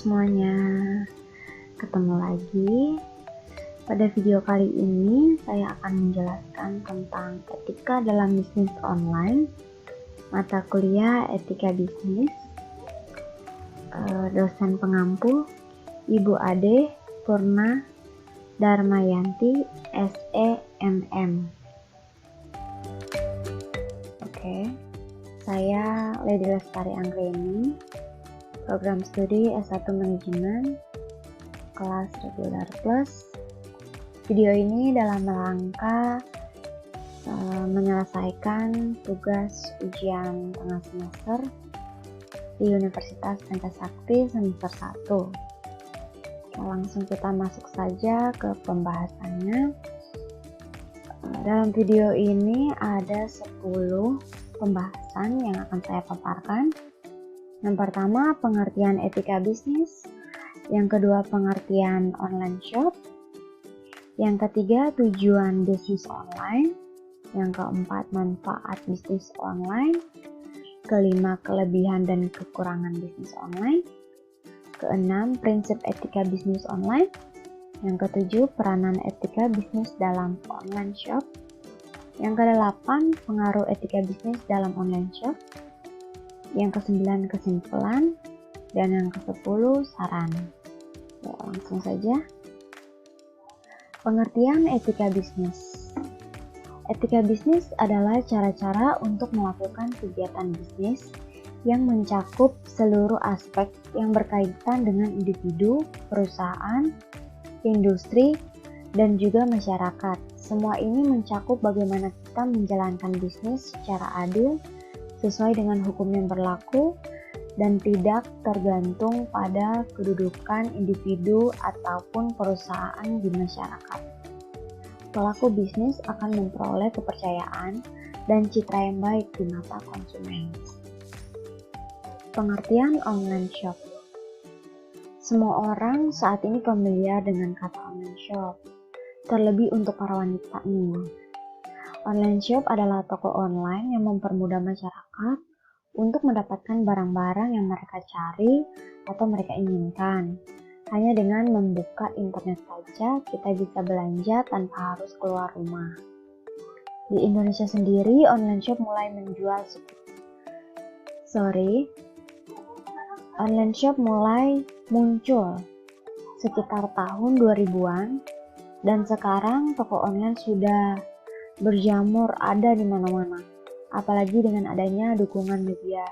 semuanya, ketemu lagi. Pada video kali ini saya akan menjelaskan tentang etika dalam bisnis online, mata kuliah etika bisnis. Dosen pengampu Ibu Ade Purna Darmayanti SEMM. Oke, saya Lady Lestari Anggreni, program studi S1 Manajemen, kelas regular plus. Video ini dalam rangka menyelesaikan tugas ujian tengah semester di Universitas Pancasakti semester 1. Langsung kita masuk saja ke pembahasannya. Dalam video ini ada 10 pembahasan yang akan saya paparkan. Yang pertama, pengertian etika bisnis. Yang kedua, pengertian online shop. Yang ketiga, tujuan bisnis online. Yang keempat, manfaat bisnis online. Kelima, kelebihan dan kekurangan bisnis online. Keenam, prinsip etika bisnis online. Yang ketujuh, peranan etika bisnis dalam online shop. Yang kedelapan, pengaruh etika bisnis dalam online shop. Yang kesembilan, kesimpulan. Dan yang ke-10, saran. Ya, langsung saja. Pengertian etika bisnis. Etika bisnis adalah cara-cara untuk melakukan kegiatan bisnis yang mencakup seluruh aspek yang berkaitan dengan individu, perusahaan, industri, dan juga masyarakat. Semua ini mencakup bagaimana kita menjalankan bisnis secara adil, sesuai dengan hukum yang berlaku, dan tidak tergantung pada kedudukan individu ataupun perusahaan di masyarakat. Pelaku bisnis akan memperoleh kepercayaan dan citra yang baik di mata konsumen. Pengertian online shop. Semua orang saat ini familiar dengan kata online shop, terlebih untuk para wanita nih. Online shop adalah toko online yang mempermudah masyarakat untuk mendapatkan barang-barang yang mereka cari atau mereka inginkan. Hanya dengan membuka internet saja, kita bisa belanja tanpa harus keluar rumah. Di Indonesia sendiri, online shop mulai muncul sekitar tahun 2000-an, dan sekarang toko online sudah berjamur ada di mana-mana. Apalagi dengan adanya dukungan media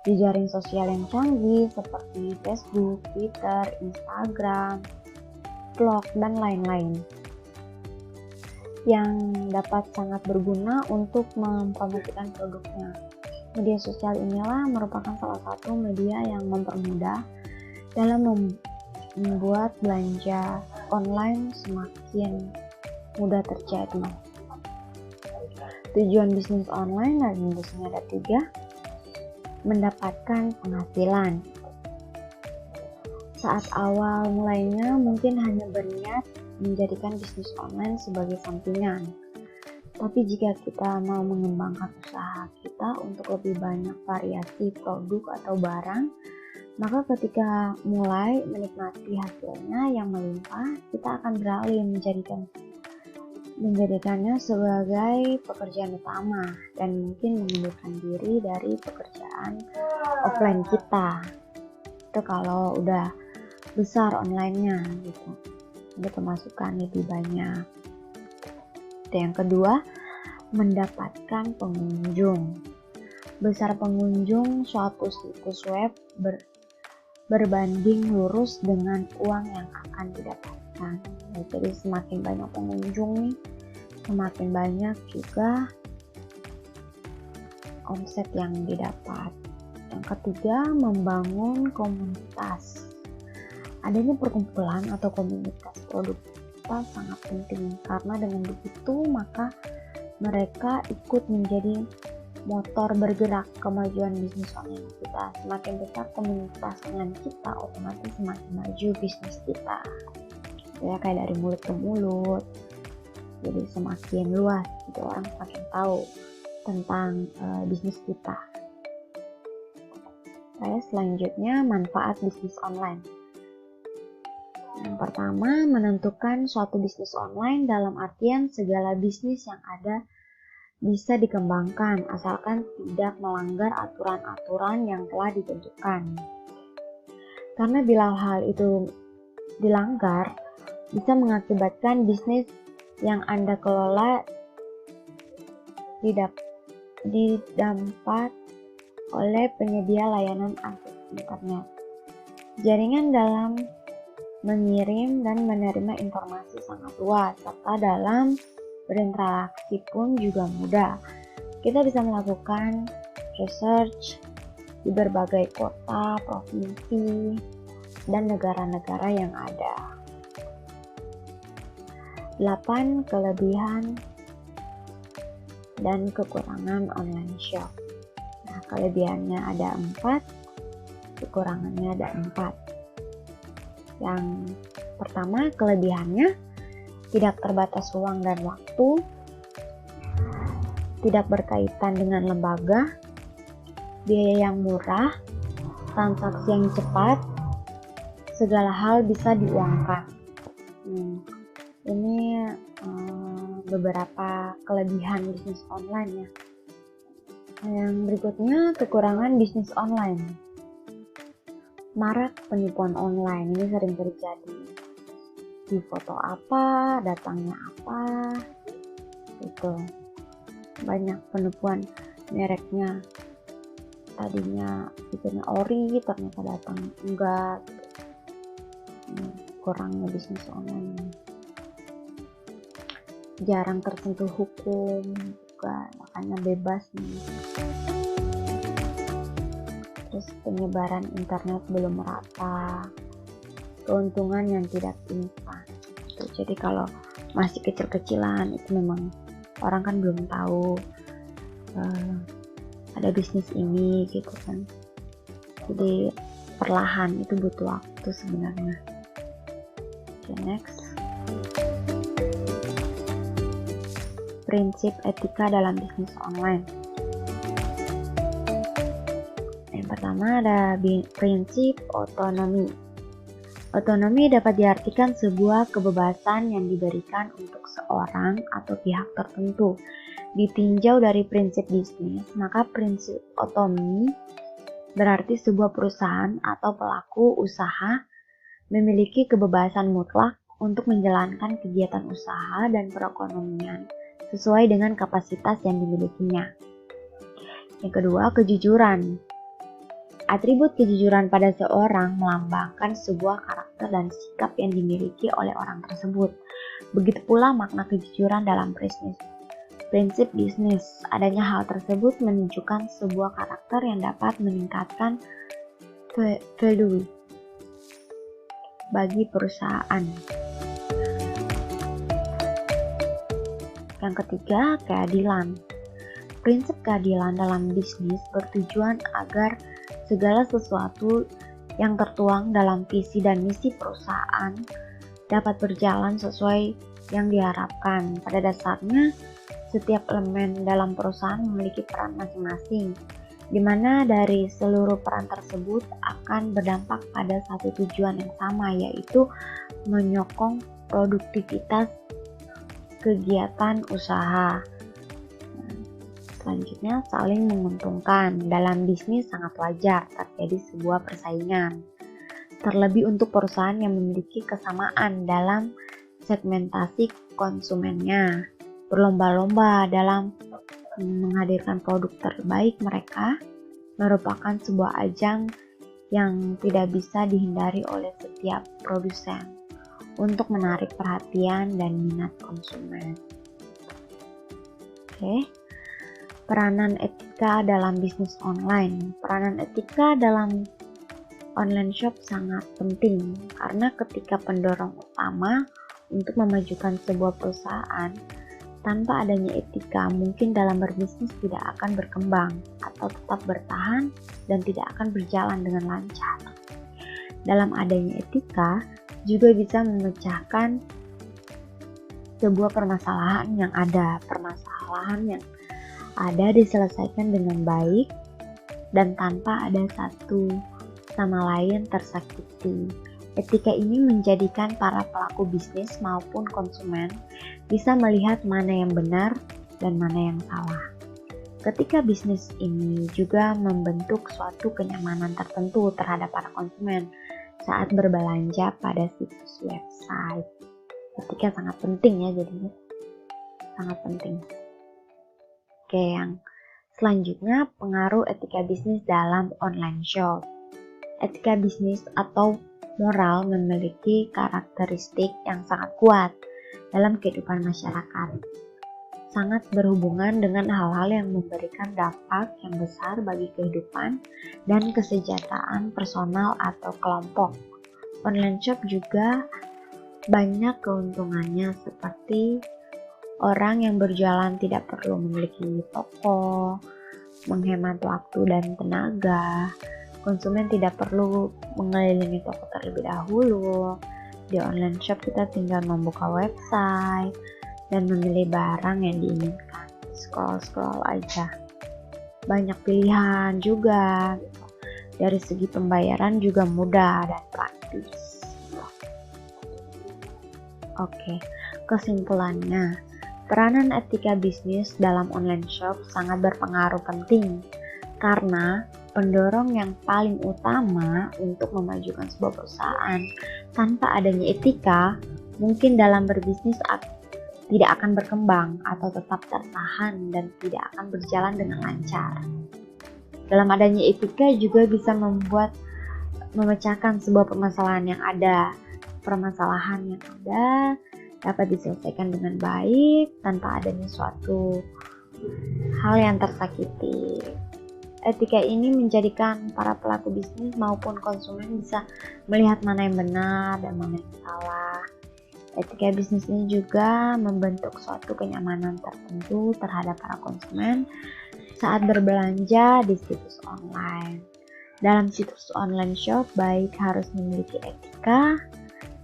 jejaring sosial yang canggih seperti Facebook, Twitter, Instagram, blog, dan lain-lain yang dapat sangat berguna untuk mempromosikan produknya. Media sosial inilah merupakan salah satu media yang mempermudah dalam membuat belanja online semakin mudah terjadi. Tujuan bisnis online dan biasanya ada 3. Mendapatkan penghasilan. Saat awal mulainya mungkin hanya berniat menjadikan bisnis online sebagai sampingan. Tapi jika kita mau mengembangkan usaha kita untuk lebih banyak variasi produk atau barang, maka ketika mulai menikmati hasilnya yang melimpah, kita akan beralih menjadikannya sebagai pekerjaan utama dan mungkin mengundurkan diri dari pekerjaan offline kita. Itu kalau udah besar online-nya gitu, ada pemasukan lebih banyak. Itu yang kedua, mendapatkan pengunjung. Besar pengunjung suatu situs web berbanding lurus dengan uang yang akan didapatkan. Jadi semakin banyak pengunjung nih, semakin banyak juga omset yang didapat. Yang ketiga, membangun komunitas. Adanya perkumpulan atau komunitas produk kita sangat penting, karena dengan begitu maka mereka ikut menjadi motor bergerak kemajuan bisnis online kita. Semakin besar komunitas online kita, otomatis semakin maju bisnis kita. Ya, kayak dari mulut ke mulut, jadi semakin luas gitu, orang semakin tahu tentang bisnis kita. Selanjutnya, manfaat bisnis online. Yang pertama, menentukan suatu bisnis online dalam artian segala bisnis yang ada bisa dikembangkan asalkan tidak melanggar aturan-aturan yang telah ditentukan. Karena bila hal itu dilanggar, bisa mengakibatkan bisnis yang Anda kelola didampak oleh penyedia layanan akses internet. Jaringan dalam mengirim dan menerima informasi sangat luas, serta dalam berinteraksi pun juga mudah. Kita bisa melakukan research di berbagai kota, provinsi, dan negara-negara yang ada. 8 kelebihan dan kekurangan online shop. Nah, kelebihannya ada 4, kekurangannya ada 4. Yang pertama, kelebihannya tidak terbatas ruang dan waktu, tidak berkaitan dengan lembaga, biaya yang murah, transaksi yang cepat, segala hal bisa diuangkan. Ini beberapa kelebihan bisnis online ya. Yang berikutnya, kekurangan bisnis online. Marak penipuan online, ini sering terjadi. Di foto apa, datangnya apa, itu banyak penipuan mereknya. Tadinya pikirnya ori, ternyata datang enggak. Kurangnya bisnis online. Jarang tersentuh hukum juga, makanya bebas nih. Terus penyebaran internet belum merata, keuntungan yang tidak instan. Jadi kalau masih kecil-kecilan itu memang orang kan belum tahu ada bisnis ini gitu kan. Jadi perlahan, itu butuh waktu sebenarnya. Okay, next. Prinsip etika dalam bisnis online. Yang pertama ada prinsip otonomi. Otonomi dapat diartikan sebuah kebebasan yang diberikan untuk seorang atau pihak tertentu. Ditinjau dari prinsip bisnis, maka prinsip otonomi berarti sebuah perusahaan atau pelaku usaha memiliki kebebasan mutlak untuk menjalankan kegiatan usaha dan perekonomian sesuai dengan kapasitas yang dimilikinya. Yang kedua, kejujuran. Atribut kejujuran pada seorang melambangkan sebuah karakter dan sikap yang dimiliki oleh orang tersebut. Begitu pula makna kejujuran dalam bisnis. Prinsip bisnis, adanya hal tersebut menunjukkan sebuah karakter yang dapat meningkatkan value bagi perusahaan. Yang ketiga, keadilan. Prinsip keadilan dalam bisnis bertujuan agar segala sesuatu yang tertuang dalam visi dan misi perusahaan dapat berjalan sesuai yang diharapkan. Pada dasarnya, setiap elemen dalam perusahaan memiliki peran masing-masing, di mana dari seluruh peran tersebut akan berdampak pada satu tujuan yang sama, yaitu menyokong produktivitas kegiatan usaha. Selanjutnya, saling menguntungkan. Dalam bisnis sangat wajar terjadi sebuah persaingan, terlebih untuk perusahaan yang memiliki kesamaan dalam segmentasi konsumennya. Berlomba-lomba dalam menghadirkan produk terbaik mereka merupakan sebuah ajang yang tidak bisa dihindari oleh setiap produsen untuk menarik perhatian dan minat konsumen. Oke. Peranan etika dalam bisnis online. Peranan etika dalam online shop sangat penting karena ketika pendorong utama untuk memajukan sebuah perusahaan, tanpa adanya etika mungkin dalam berbisnis tidak akan berkembang atau tetap bertahan dan tidak akan berjalan dengan lancar. Dalam adanya etika juga bisa memecahkan sebuah permasalahan yang ada diselesaikan dengan baik dan tanpa ada satu sama lain tersakiti. Etika ini menjadikan para pelaku bisnis maupun konsumen bisa melihat mana yang benar dan mana yang salah. Ketika bisnis ini juga membentuk suatu kenyamanan tertentu terhadap para konsumen saat berbelanja pada situs website. Etika sangat penting ya, jadinya sangat penting. Oke, yang selanjutnya, pengaruh etika bisnis dalam online shop. Etika bisnis atau moral memiliki karakteristik yang sangat kuat dalam kehidupan masyarakat. Sangat berhubungan dengan hal-hal yang memberikan dampak yang besar bagi kehidupan dan kesejahteraan personal atau kelompok. Online shop juga banyak keuntungannya, seperti orang yang berjualan tidak perlu memiliki toko, menghemat waktu dan tenaga. Konsumen tidak perlu mengelilingi toko terlebih dahulu. Di online shop kita tinggal membuka website dan memilih barang yang diinginkan. Scroll aja. Banyak pilihan juga. Dari segi pembayaran juga mudah dan praktis. Oke, kesimpulannya, peranan etika bisnis dalam online shop sangat berpengaruh penting karena pendorong yang paling utama untuk memajukan sebuah perusahaan. Tanpa adanya etika, mungkin dalam berbisnis tidak akan berkembang atau tetap tertahan dan tidak akan berjalan dengan lancar. Dalam adanya etika juga bisa memecahkan sebuah permasalahan yang ada. Permasalahan yang ada dapat diselesaikan dengan baik tanpa adanya suatu hal yang tersakiti. Etika ini menjadikan para pelaku bisnis maupun konsumen bisa melihat mana yang benar dan mana yang salah. Etika bisnis ini juga membentuk suatu kenyamanan tertentu terhadap para konsumen saat berbelanja di situs online. Dalam situs online shop, baik harus memiliki etika,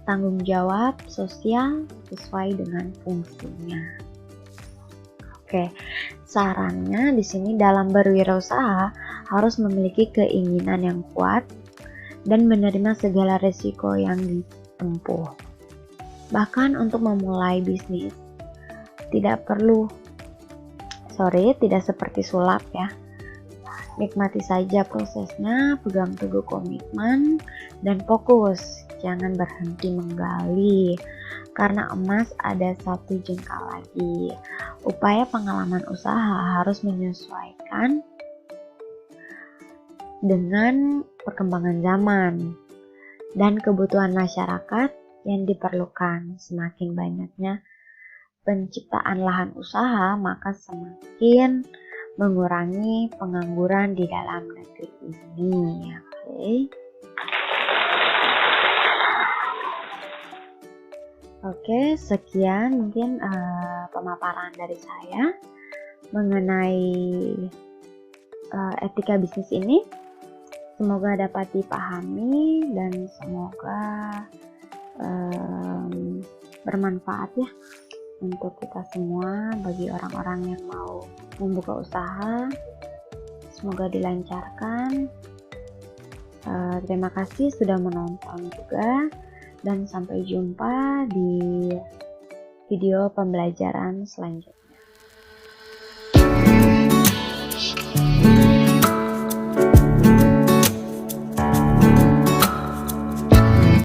tanggung jawab sosial sesuai dengan fungsinya. Oke, sarannya di sini dalam berwirausaha harus memiliki keinginan yang kuat dan menerima segala risiko yang ditempuh. Bahkan untuk memulai bisnis tidak seperti sulap ya. Nikmati saja prosesnya, pegang teguh komitmen dan fokus. Jangan berhenti menggali, karena emas ada satu jengkal lagi. Upaya pengalaman usaha harus menyesuaikan dengan perkembangan zaman dan kebutuhan masyarakat yang diperlukan. Semakin banyaknya penciptaan lahan usaha, maka semakin mengurangi pengangguran di dalam negeri ini. Oke, sekian mungkin pemaparan dari saya mengenai etika bisnis ini. Semoga dapat dipahami dan semoga bermanfaat ya untuk kita semua, bagi orang-orang yang mau membuka usaha. Semoga dilancarkan. Terima kasih sudah menonton juga. Dan sampai jumpa di video pembelajaran selanjutnya.